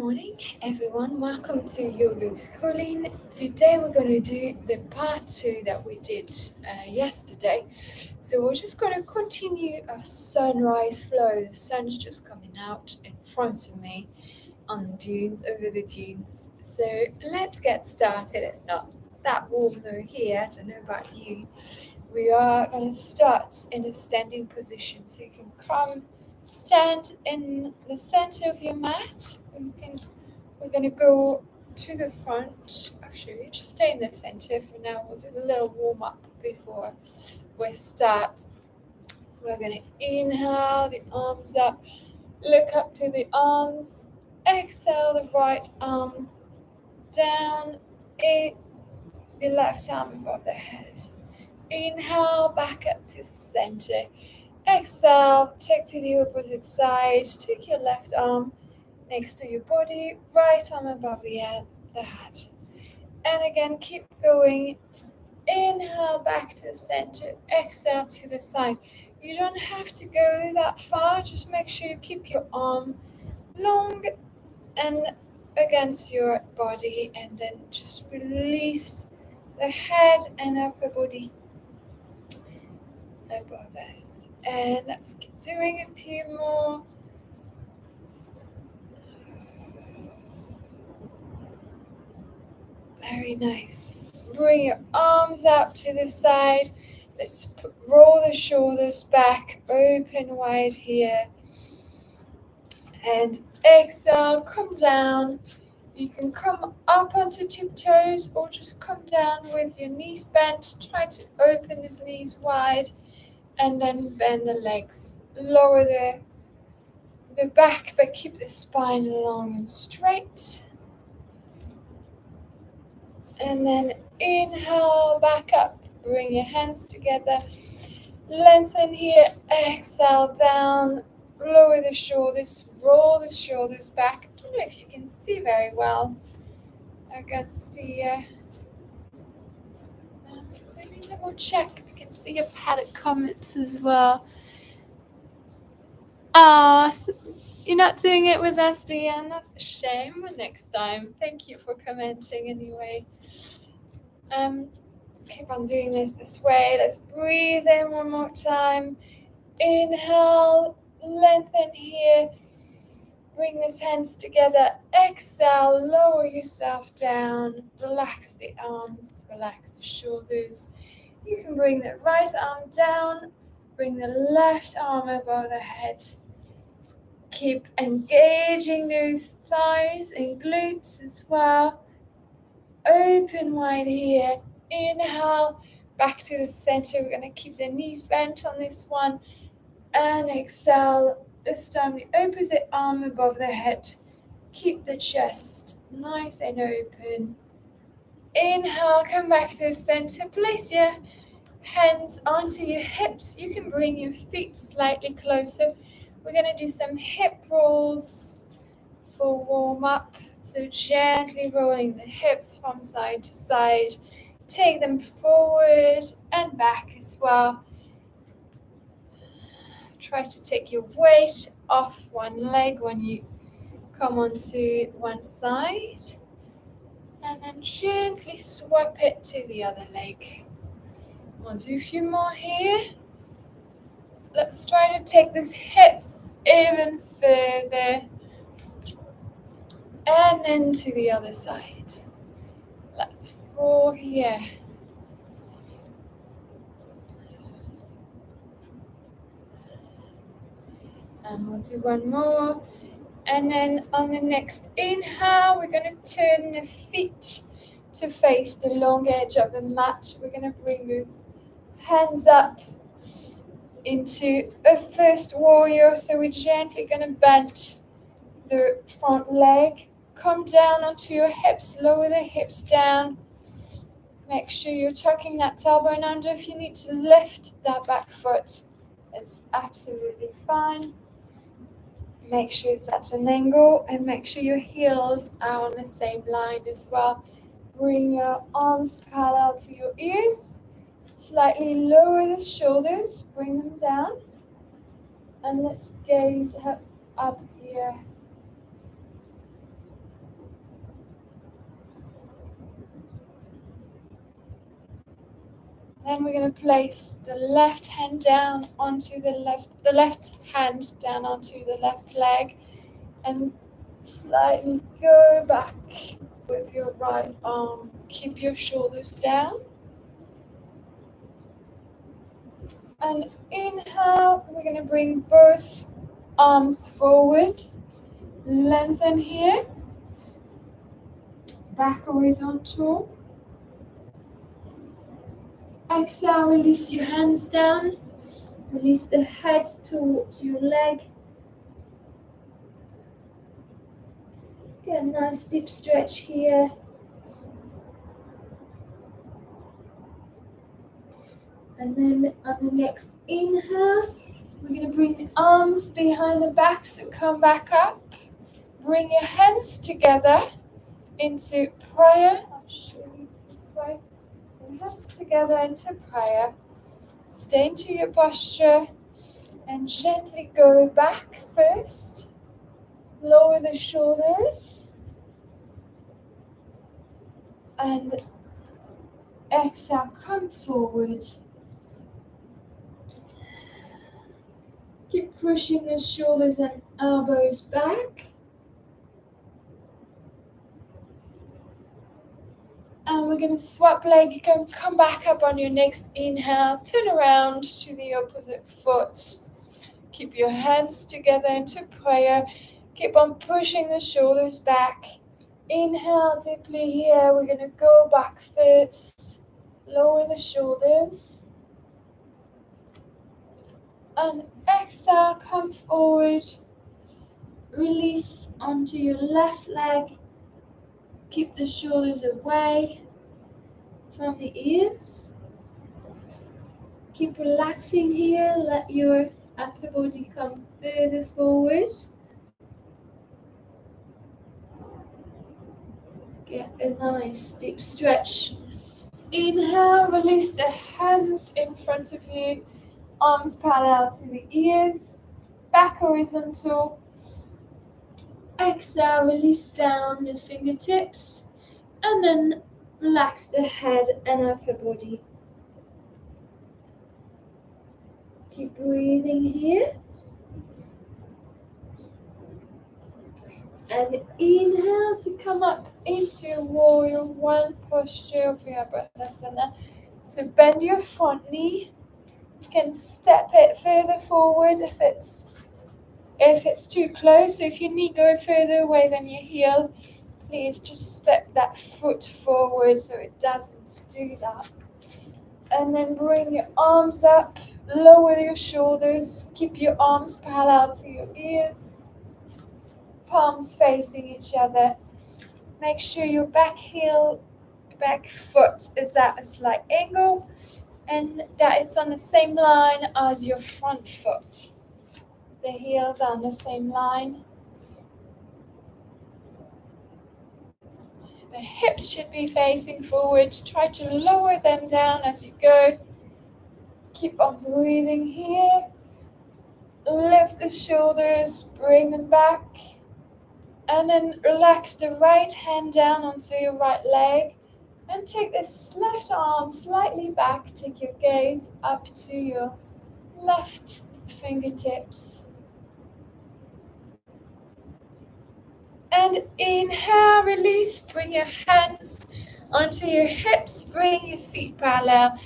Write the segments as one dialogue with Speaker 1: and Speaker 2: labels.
Speaker 1: morning, everyone. Welcome to Yoga with Coline. Today we're going to do the part 2 that we did yesterday. So we're just going to continue a sunrise flow. The sun's just coming out in front of me on the dunes, over the dunes. So let's get started. It's not that warm though here. I don't know about you. We are going to start in a standing position. So you can stand in the center of your mat. We're going to go to the front. Actually, just stay in the center for now. We'll do a little warm up before we start. We're going to inhale the arms up, look up to the arms, exhale the right arm down, the left arm above the head. Inhale, back up to center. Exhale, take to the opposite side. Take your left arm next to your body, right arm above the head. And again, keep going. Inhale, back to the center. Exhale to the side. You don't have to go that far. Just make sure you keep your arm long and against your body, and then just release the head and upper body above us. And let's keep doing a few more. Very nice. Bring your arms out to the side. Let's roll the shoulders back, open wide here. And exhale, come down. You can come up onto tiptoes or just come down with your knees bent. Try to open the knees wide and then bend the legs. Lower the back, but keep the spine long and straight. And then inhale, back up. Bring your hands together. Lengthen here. Exhale down. Lower the shoulders. Roll the shoulders back. I don't know if you can see very well against the... let me double check. I can see your padded comments as well. You're not doing it with us, Deanne. That's a shame. Next time. Thank you for commenting anyway. Keep on doing this way. Let's breathe in one more time. Inhale, lengthen here. Bring these hands together. Exhale, lower yourself down. Relax the arms, relax the shoulders. You can bring the right arm down. Bring the left arm above the head. Keep engaging those thighs and glutes as well. Open wide here. Inhale, back to the center. We're going to keep the knees bent on this one. And exhale, this time the opposite arm above the head. Keep the chest nice and open. Inhale, come back to the center. Place your hands onto your hips. You can bring your feet slightly closer. We're going to do some hip rolls for warm up. So gently rolling the hips from side to side. Take them forward and back as well. Try to take your weight off one leg when you come onto one side. And then gently swap it to the other leg. We'll do a few more here. Let's try to take these hips even further. And then to the other side. Let's roll here. And we'll do one more. And then on the next inhale, we're going to turn the feet to face the long edge of the mat. We're going to bring those hands up into a first warrior. So we're gently going to bend the front leg. Come down onto your hips. Lower the hips down. Make sure you're tucking that tailbone under. If you need to lift that back foot, it's absolutely fine. Make sure it's at an angle and make sure your heels are on the same line as well. Bring your arms parallel to your ears. Slightly lower the shoulders. Bring them down. And let's gaze up here. Then we're going to place the left hand down onto the left hand down onto the left leg, and slightly go back with your right arm. Keep your shoulders down. And inhale, we're going to bring both arms forward. Lengthen here. Back horizontal. Exhale, release your hands down. Release the head towards your leg. Get a nice deep stretch here. And then on the next inhale, we're going to bring the arms behind the back, so come back up. Bring your hands together into prayer. I'll show you this way. Bring hands together into prayer. Stay into your posture and gently go back first. Lower the shoulders. And exhale, come forward. Keep pushing the shoulders and elbows back. And we're going to swap leg. You can come back up on your next inhale. Turn around to the opposite foot. Keep your hands together into prayer. Keep on pushing the shoulders back. Inhale deeply here. We're going to go back first. Lower the shoulders. And exhale, come forward. Release onto your left leg. Keep the shoulders away from the ears. Keep relaxing here. Let your upper body come further forward. Get a nice deep stretch. Inhale, release the hands in front of you. Arms parallel to the ears. Back horizontal. Exhale, release down the fingertips. And then relax the head and upper body. Keep breathing here. And inhale to come up into warrior one posture of your Virabhadrasana. So bend your front knee. You can step it further forward if it's too close. So if your knee go further away than your heel, please just step that foot forward so it doesn't do that. And then bring your arms up, lower your shoulders, keep your arms parallel to your ears, palms facing each other. Make sure your back foot is at a slight angle and that it's on the same line as your front foot. The heels are on the same line. The hips should be facing forward. Try to lower them down as you go. Keep on breathing here. Lift the shoulders, bring them back. And then relax the right hand down onto your right leg. And take this left arm slightly back. Take your gaze up to your left fingertips. And inhale, release. Bring your hands onto your hips. Bring your feet parallel.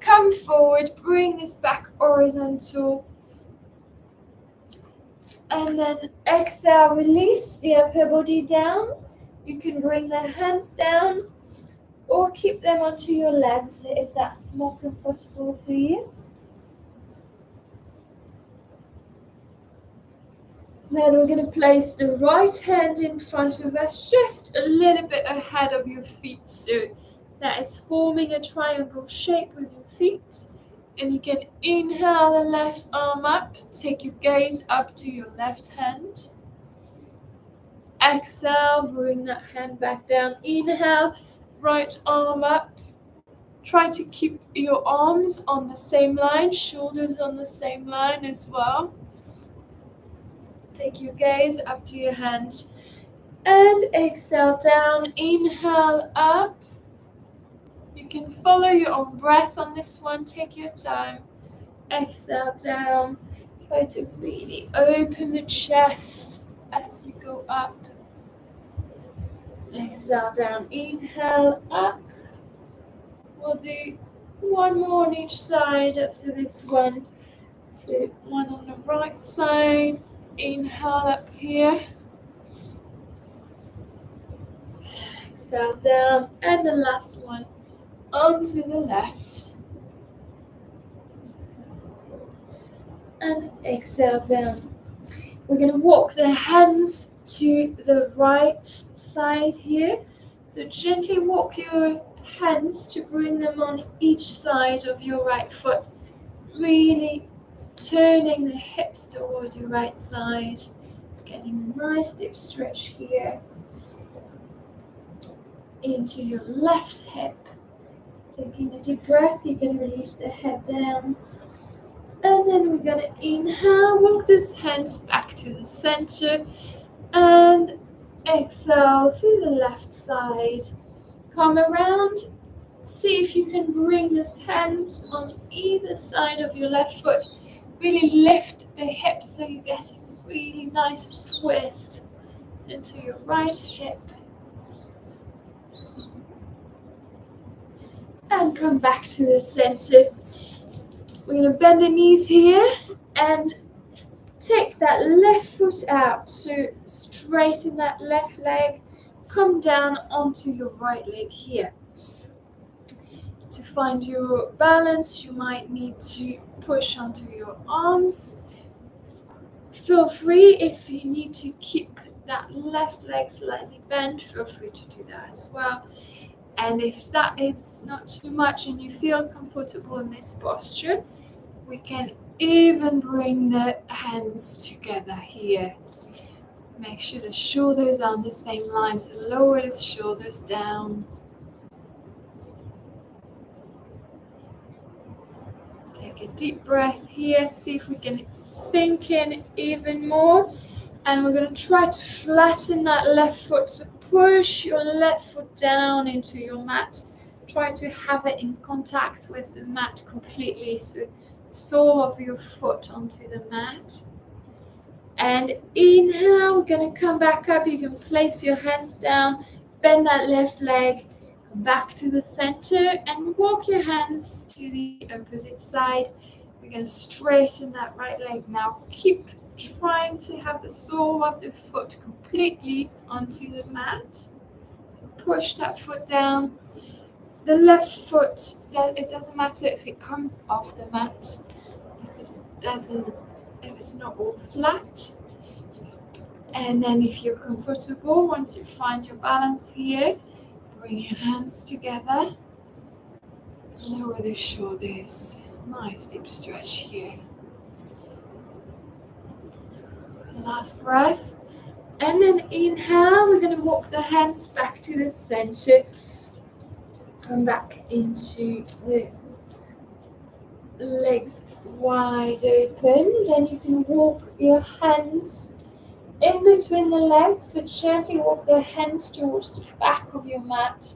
Speaker 1: Come forward. Bring this back horizontal. And then exhale, release the upper body down. You can bring the hands down or keep them onto your legs if that's more comfortable for you. Then we're going to place the right hand in front of us, just a little bit ahead of your feet. So that is forming a triangle shape with your feet. And you can inhale the left arm up, take your gaze up to your left hand. Exhale, bring that hand back down. Inhale, right arm up. Try to keep your arms on the same line, shoulders on the same line as well. Take your gaze up to your hand and exhale down. Inhale up. You can follow your own breath on this one. Take your time. Exhale down. Try to really open the chest as you go up. Exhale down. Inhale up. We'll do one more on each side after this one. So one on the right side. Inhale up here. Exhale down. And the last one onto the left. And exhale down. We're going to walk the hands to the right side here. So gently walk your hands to bring them on each side of your right foot. Really turning the hips towards your right side. Getting a nice deep stretch here. Into your left hip. Taking a deep breath, you can release the head down. And then we're going to inhale, walk these hands back to the center. And exhale to the left side. Come around. See if you can bring these hands on either side of your left foot. Really lift the hips so you get a really nice twist into your right hip. And come back to the center. We're going to bend the knees here and take that left foot out. So straighten that left leg. Come down onto your right leg here. To find your balance, you might need to push onto your arms. Feel free, if you need to keep that left leg slightly bent, feel free to do that as well. And if that is not too much and you feel comfortable in this posture, we can even bring the hands together here. Make sure the shoulders are on the same line, so lower the shoulders down. Take a deep breath here, see if we can sink in even more. And we're going to try to flatten that left foot, so push your left foot down into your mat. Try to have it in contact with the mat completely, so the sole of your foot onto the mat. And inhale, we're going to come back up. You can place your hands down, bend that left leg, come back to the center, and walk your hands to the opposite side. We're going to straighten that right leg now. Keep trying to have the sole of the foot completely onto the mat. So push that foot down. The left foot, it doesn't matter if it comes off the mat, if it's not all flat. And then if you're comfortable, once you find your balance here, bring your hands together, lower the shoulders, nice deep stretch here. Last breath. And then inhale, we're going to walk the hands back to the center. Come back into the legs wide open. Then you can walk your hands in between the legs. So gently walk the hands towards the back of your mat,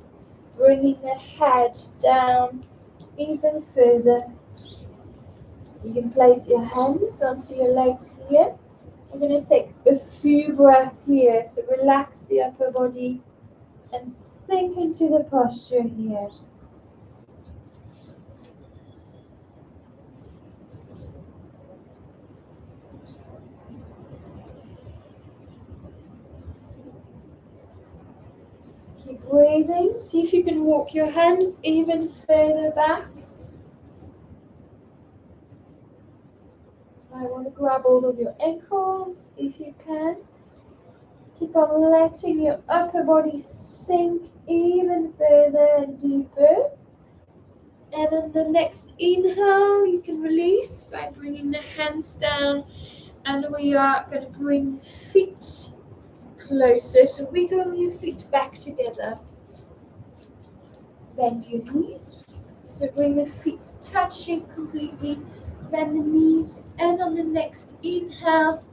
Speaker 1: bringing the head down even further. You can place your hands onto your legs here. We're going to take a few breaths here, so relax the upper body and sink into the posture here. Keep breathing. See if you can walk your hands even further back. I want to grab hold of your ankles if you can. Keep on letting your upper body sink even further and deeper. And then the next inhale, you can release by bringing the hands down. And we are going to bring feet closer. So wiggle your feet back together. Bend your knees. So bring the feet touching completely. Bend the knees, and on the next inhale,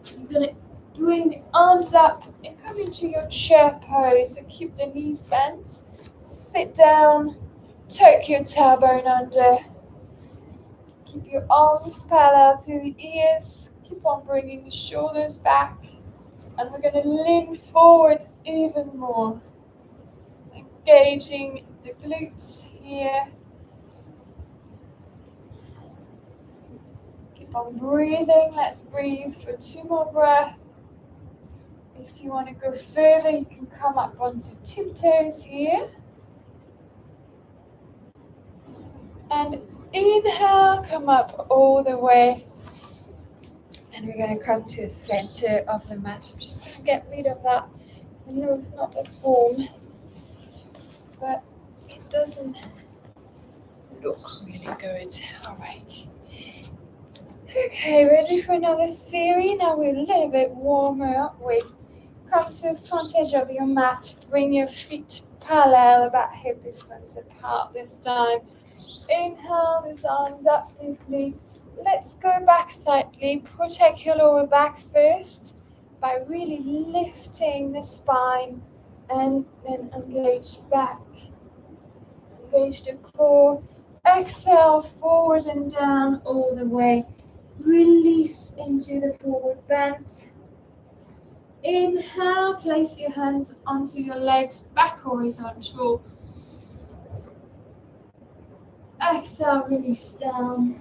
Speaker 1: you're going to bring the arms up and come into your chair pose. So keep the knees bent. Sit down, Tuck your tailbone under. Keep your arms parallel to the ears. Keep on bringing the shoulders back. And we're going to lean forward even more. Engaging the glutes here. Keep on breathing. Let's breathe for 2 more breaths. If you want to go further, you can come up onto tiptoes here. And inhale, come up all the way. And we're going to come to the center of the mat. I'm just going to get rid of that. I know it's not as warm, but it doesn't look really good. All right. Okay, ready for another series? Now we're a little bit warmer up. Wait. Come to the front edge of your mat. Bring your feet parallel, about hip distance apart this time. Inhale, these arms up deeply. Let's go back slightly. Protect your lower back first by really lifting the spine and then engage back. Engage the core. Exhale, forward and down all the way. Release into the forward bend. Inhale, place your hands onto your legs, back horizontal. Exhale, release down.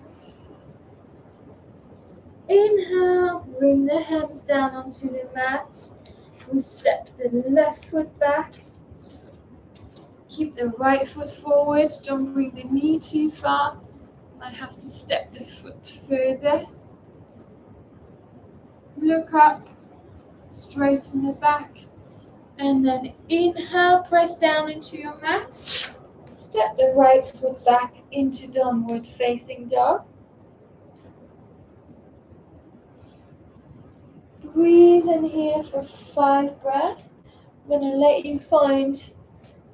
Speaker 1: Inhale, bring the hands down onto the mat. We step the left foot back. Keep the right foot forward. Don't bring the knee too far. I have to step the foot further. Look up, straighten the back. And then inhale, press down into your mat. Step the right foot back into downward facing dog. Breathe in here for 5 breaths. I'm going to let you find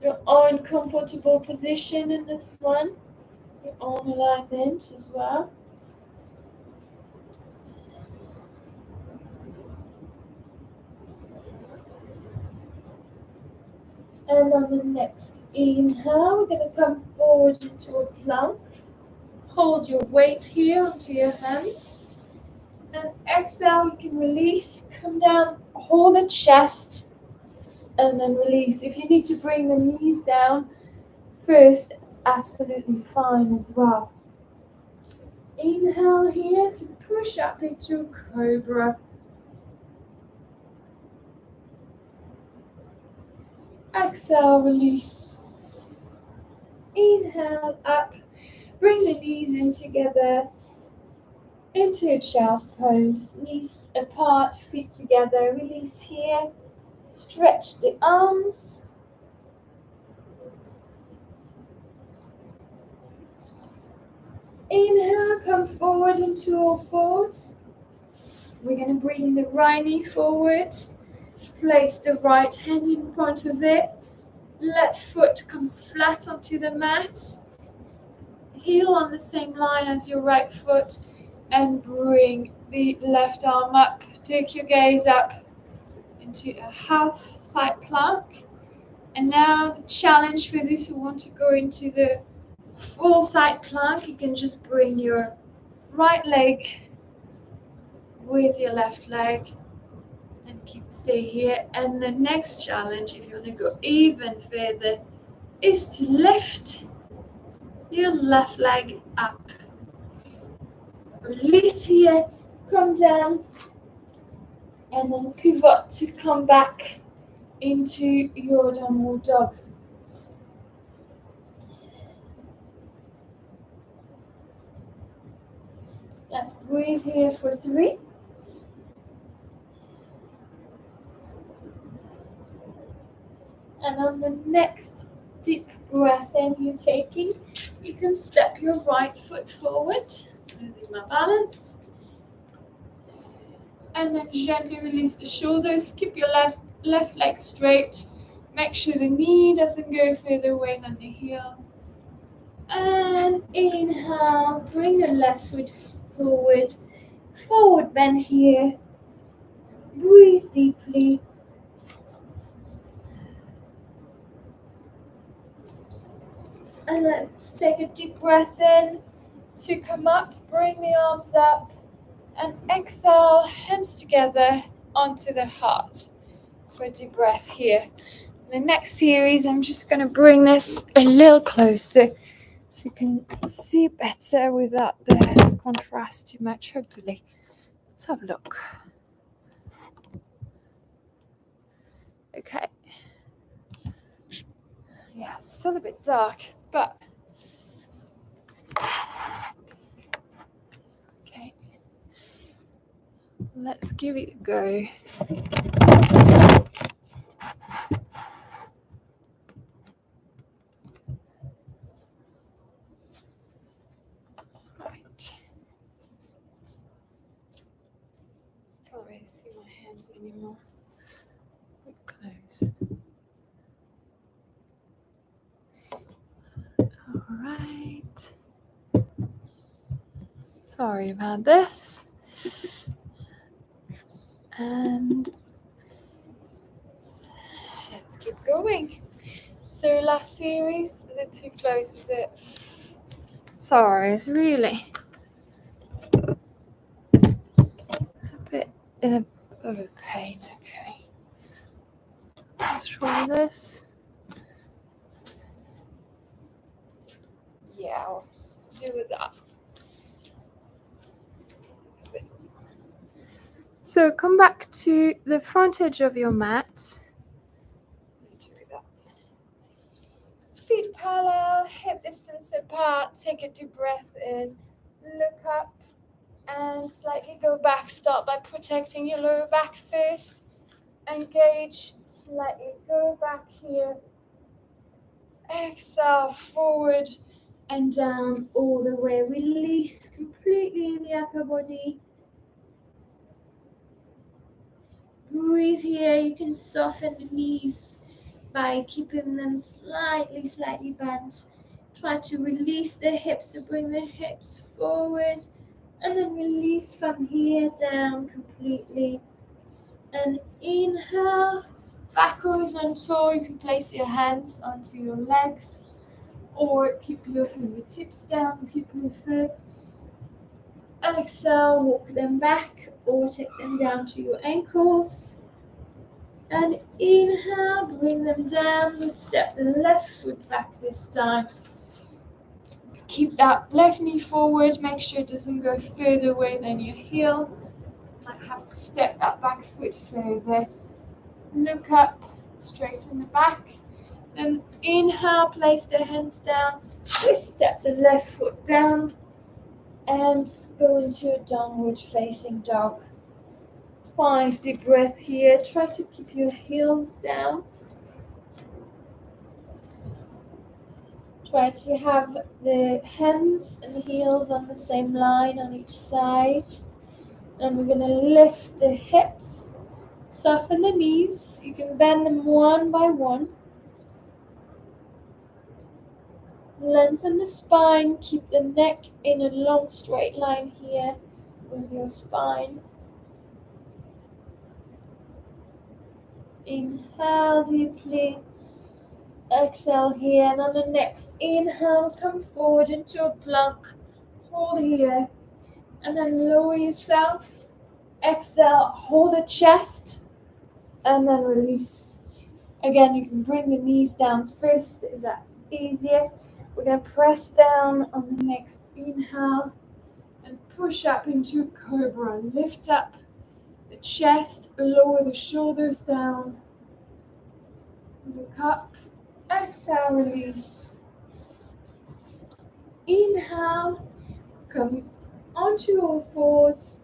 Speaker 1: your own comfortable position in this one, your own alignment as well. And on the next inhale, we're going to come forward into a plank. Hold your weight here onto your hands. And exhale, you can release, come down, hold the chest, and then release. If you need to bring the knees down first, it's absolutely fine as well. Inhale here to push up into cobra. Exhale, release. Inhale, up. Bring the knees in together into a child's pose. Knees apart, feet together. Release here. Stretch the arms. Inhale, come forward into all fours. We're going to bring the right knee forward. Place the right hand in front of it. Left foot comes flat onto the mat. Heel on the same line as your right foot. And bring the left arm up. Take your gaze up into a half side plank. And now the challenge for those who want to go into the full side plank, you can just bring your right leg with your left leg and stay here. And the next challenge, if you want to go even further, is to lift your left leg up. Release here, come down, and then pivot to come back into your downward dog. Let's breathe here for 3. And on the next deep breath in you're taking, you can step your right foot forward, losing my balance. And then gently release the shoulders. Keep your left leg straight. Make sure the knee doesn't go further away than the heel. And inhale, bring the left foot forward. Forward bend here. Breathe deeply. And let's take a deep breath in to come up, bring the arms up, and exhale, hands together onto the heart. For a deep breath here. The next series, I'm just going to bring this a little closer so you can see better without the contrast too much, hopefully. Let's have a look. Okay. Yeah, it's still a bit dark, but okay. Let's give it a go. Right. Can't really see my hands anymore. We're close. All right. Sorry about this. And let's keep going. So last series, is it too close? Is it? Sorry, it's really. It's a bit of a pain. Okay. Let's try this. Yeah, I'll do with that. So come back to the front edge of your mat. Feet parallel, hip distance apart. Take a deep breath in. Look up and slightly go back. Start by protecting your lower back first. Engage. Slightly go back here. Exhale, forward and down all the way. Release completely the upper body. Breathe here. You can soften the knees by keeping them slightly bent. Try to release the hips, so bring the hips forward and then release from here down completely. And inhale, back horizontal. You can place your hands onto your legs or keep your fingertips down if you prefer. Exhale, walk them back or take them down to your ankles. And inhale, bring them down. We step the left foot back this time. Keep that left knee forward. Make sure it doesn't go further away than your heel. Might have to step that back foot further. Look up, straighten the back. Then inhale, place the hands down. We step the left foot down and go into a downward facing dog. 5 deep breath here. Try to keep your heels down. Try to have the hands and heels on the same line on each side. And we're going to lift the hips, soften the knees. You can bend them one by one. Lengthen the spine. Keep the neck in a long straight line here with your spine. Inhale deeply. Exhale here. And on the next inhale, come forward into a plank. Hold here. And then lower yourself. Exhale, hold the chest. And then release. Again, you can bring the knees down first if that's easier. We're going to press down on the next inhale. And push up into a cobra. Lift up the chest. Lower the shoulders down. Look up. Exhale, release. Inhale, come onto all fours.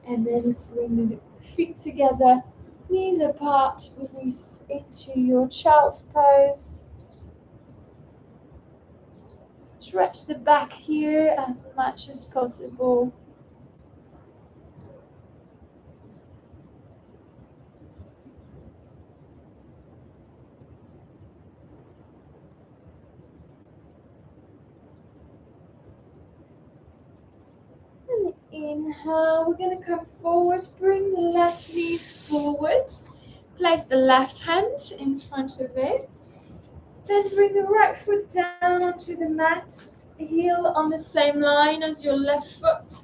Speaker 1: And then bring the feet together, knees apart, release into your child's pose. Stretch the back here as much as possible. Inhale, we're going to come forward, bring the left knee forward, place the left hand in front of it, Then bring the right foot down onto the mat, heel on the same line as your left foot.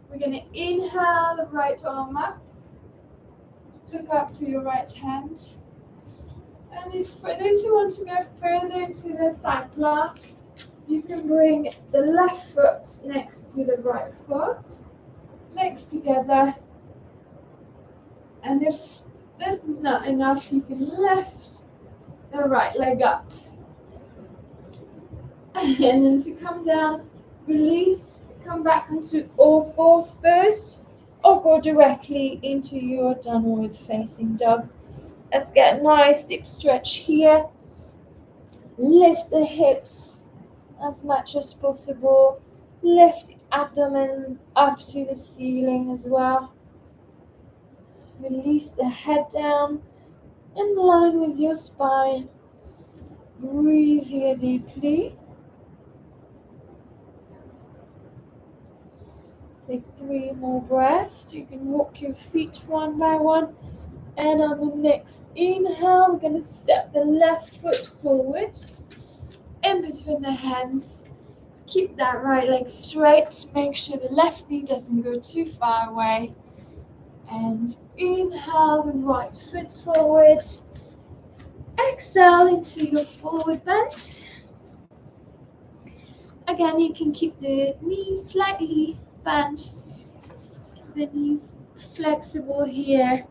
Speaker 1: We're going to inhale the right arm up, look up to your right hand. And if for those who want to go further into the side plank, you can bring the left foot next to the right foot, legs together. And if this is not enough, you can lift the right leg up. And then to come down, release, come back onto all fours first, or go directly into your downward facing dog. Let's get a nice deep stretch here. Lift the hips as much as possible. Lift the abdomen up to the ceiling as well. Release the head down in line with your spine. Breathe here deeply. Take 3 more breaths. You can walk your feet one by one. And on the next inhale, we're going to step the left foot forward in between the hands. Keep that right leg straight. Make sure the left knee doesn't go too far away. And inhale the right foot forward. Exhale into your forward bend. Again, you can keep the knees slightly bent. Keep the knees flexible here.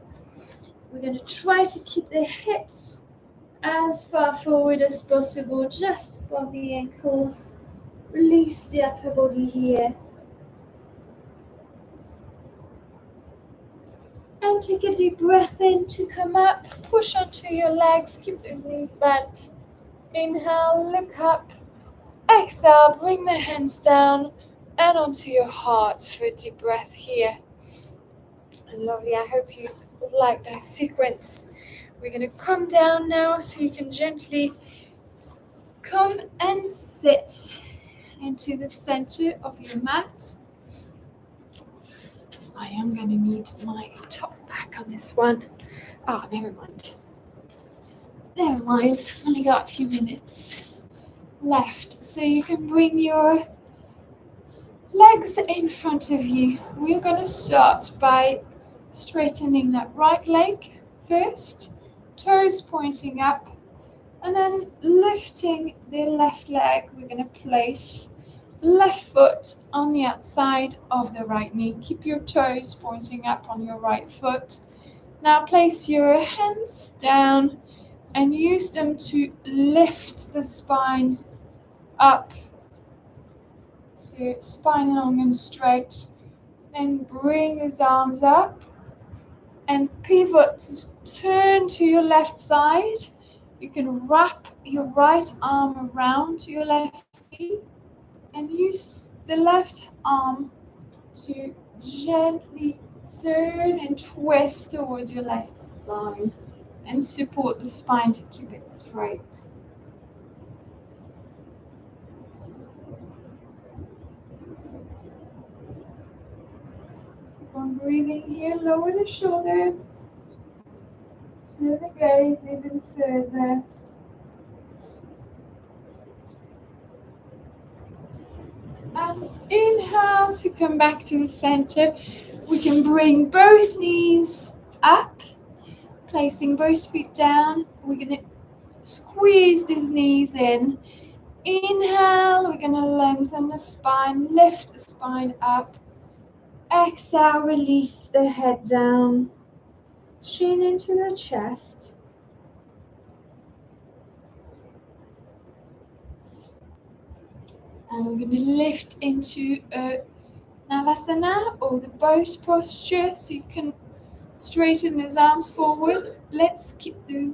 Speaker 1: We're going to try to keep the hips as far forward as possible, just above the ankles. Release the upper body here. And take a deep breath in to come up. Push onto your legs. Keep those knees bent. Inhale, look up. Exhale, bring the hands down and onto your heart for a deep breath here. Lovely. I hope you like that sequence. We're going to come down now so you can gently come and sit into the center of your mat. I am going to need my top back on this one. Oh, never mind. Never mind. I've only got a few minutes left. So you can bring your legs in front of you. We're going to start by straightening that right leg first, toes pointing up, and then lifting the left leg. We're going to place left foot on the outside of the right knee. Keep your toes pointing up on your right foot. Now place your hands down and use them to lift the spine up. So spine long and straight. Then bring those arms up and pivot. Turn to your left side. You can wrap your right arm around your left knee and use the left arm to gently turn and twist towards your left side and support the spine to keep it straight. Keep on breathing here, lower the shoulders, move the gaze even further. And inhale to come back to the center. We can bring both knees up, placing both feet down. We're going to squeeze these knees in. Inhale, we're going to lengthen the spine, lift the spine up. Exhale, release the head down, chin into the chest. And we're going to lift into a Navasana or the boat posture, so you can straighten those arms forward. Let's keep the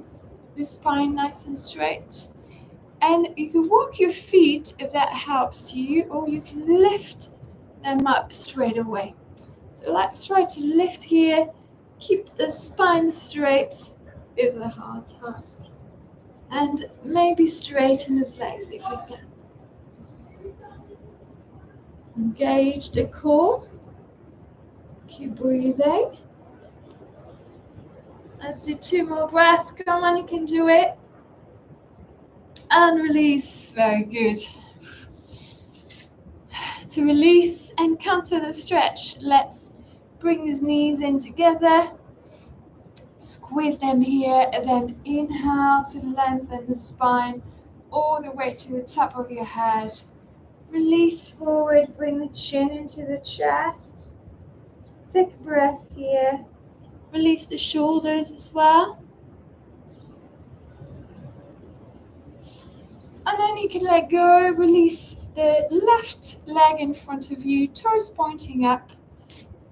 Speaker 1: spine nice and straight. And you can walk your feet if that helps you, or you can lift them up straight away. So let's try to lift here. Keep the spine straight. It's a hard task. And maybe straighten his legs if you can. Engage the core. Keep breathing. Let's do 2 more breaths. Come on, you can do it. and release. Very good. To release and counter the stretch, let's bring those knees in together. Squeeze them here, and then inhale to lengthen the spine all the way to the top of your head. Release forward, bring the chin into the chest. Take a breath here. Release the shoulders as well. And then you can let go, release the left leg in front of you, toes pointing up.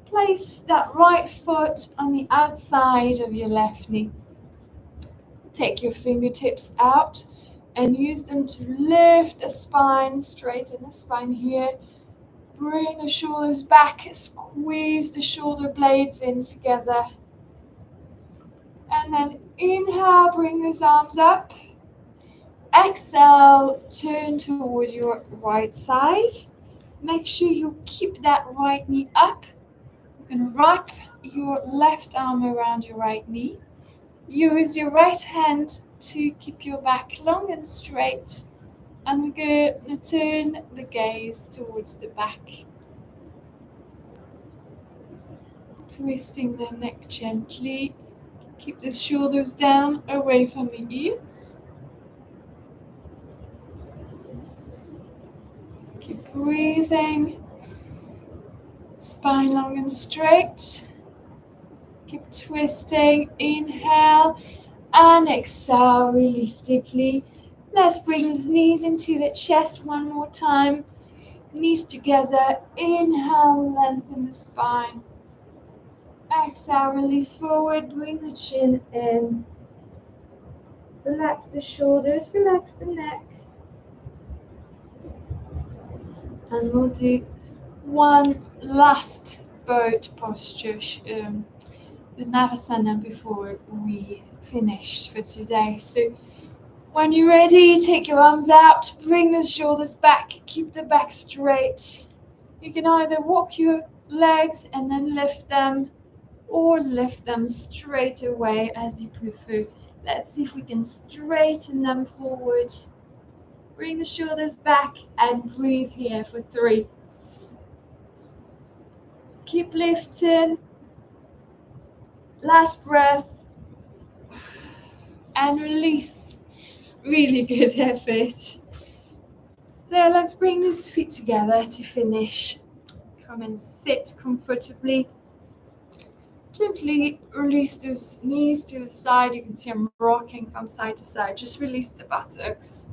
Speaker 1: Place that right foot on the outside of your left knee. Take your fingertips out and use them to lift the spine, straighten the spine here. Bring the shoulders back, squeeze the shoulder blades in together. And then inhale, bring those arms up. Exhale, turn towards your right side. Make sure you keep that right knee up. You can wrap your left arm around your right knee. Use your right hand to keep your back long and straight. And we're going to turn the gaze towards the back. Twisting the neck gently. Keep the shoulders down, away from the ears. Keep breathing. Spine long and straight. Keep twisting. Inhale and exhale. Release deeply. Let's bring those knees into the chest one more time. Knees together. Inhale, lengthen the spine. Exhale, release forward. Bring the chin in. Relax the shoulders, relax the neck. And we'll do one last bird posture, the Navasana, before we finish for today. So when you're ready, take your arms out, bring the shoulders back, keep the back straight. You can either walk your legs and then lift them, or lift them straight away as you prefer. Let's see if we can straighten them forward. Bring the shoulders back and breathe here for 3. Keep lifting. Last breath. And release. Really good effort. So let's bring these feet together to finish. Come and sit comfortably. Gently release those knees to the side. You can see I'm rocking from side to side. Just release the buttocks.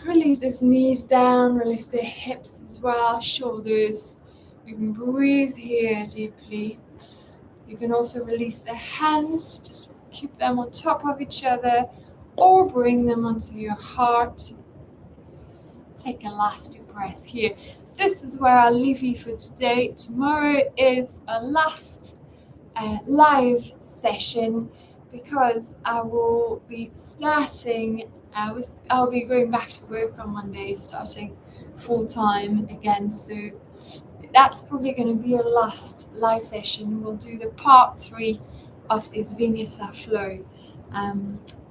Speaker 1: Release those knees down. Release the hips as well. Shoulders. You can breathe here deeply. You can also release the hands. Just keep them on top of each other or bring them onto your heart. Take a last deep breath here. This is where I'll leave you for today. Tomorrow is a last live session because I will be starting, I'll be going back to work on Monday, starting full-time again. So that's probably going to be a last live session. We'll do the part 3 of this Vinyasa Flow.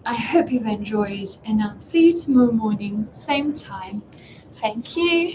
Speaker 1: I hope you've enjoyed, and I'll see you tomorrow morning, same time. Thank you.